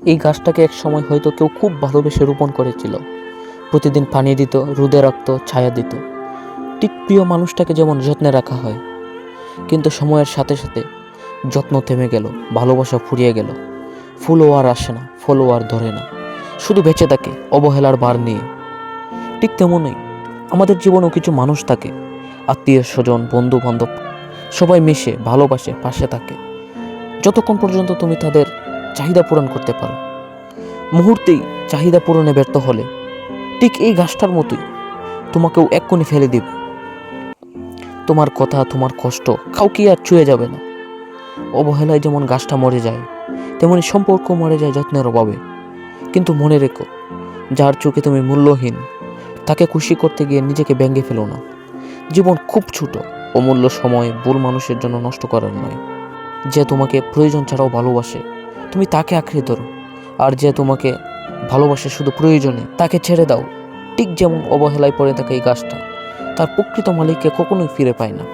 এই গাছটাকে এক সময় হয়তো কেউ খুব ভালোবেসে রোপণ করেছিল, প্রতিদিন পানি দিত, রোদে রাখত, ছায়া দিত, ঠিক প্রিয় মানুষটাকে যেমন যত্নে রাখা হয়। কিন্তু সময়ের সাথে সাথে যত্ন থেমে গেল, ভালোবাসা ফুরিয়ে গেল, ফুলও আর আসে না, ফলও আর ধরে না, শুধু বেঁচে থাকে অবহেলার ভার নিয়ে। ঠিক তেমনই আমাদের জীবনেও কিছু মানুষ থাকে, আত্মীয় স্বজন, বন্ধু বান্ধব, সবাই মিশে ভালোবাসে, পাশে থাকে, যতক্ষণ পর্যন্ত তুমি তাদের চাহিদা পূরণ করতে পারো। মুহূর্তেই চাহিদা পূরণে ব্যর্থ হলে ঠিক এই গাছটার মতোই তোমাকেও এক্ষুনি ফেলে দিবে। তোমার কথা, তোমার কষ্ট কাউকে আর ছুঁয়ে যাবে না। অবহেলায় যেমন গাছটা মরে যায়, তেমনি সম্পর্ক মরে যায় যত্নের অভাবে। কিন্তু মনে রেখো, যার চোখে তুমি মূল্যহীন, তাকে খুশি করতে গিয়ে নিজেকে ভেঙে ফেলো না। জীবন খুব ছোট, অমূল্য সময় ভুল মানুষের জন্য নষ্ট করার নয়। যে তোমাকে প্রয়োজন ছাড়াও ভালোবাসে, তুমি তাকে আঁকড়ে ধরো। আর যে তোমাকে ভালোবাসে শুধু প্রয়োজনে, তাকে ছেড়ে দাও। ঠিক যেমন অবহেলায় পড়ে থাকা এই গাছটা তার প্রকৃত মালিককে কখনোই ফিরে পায় না।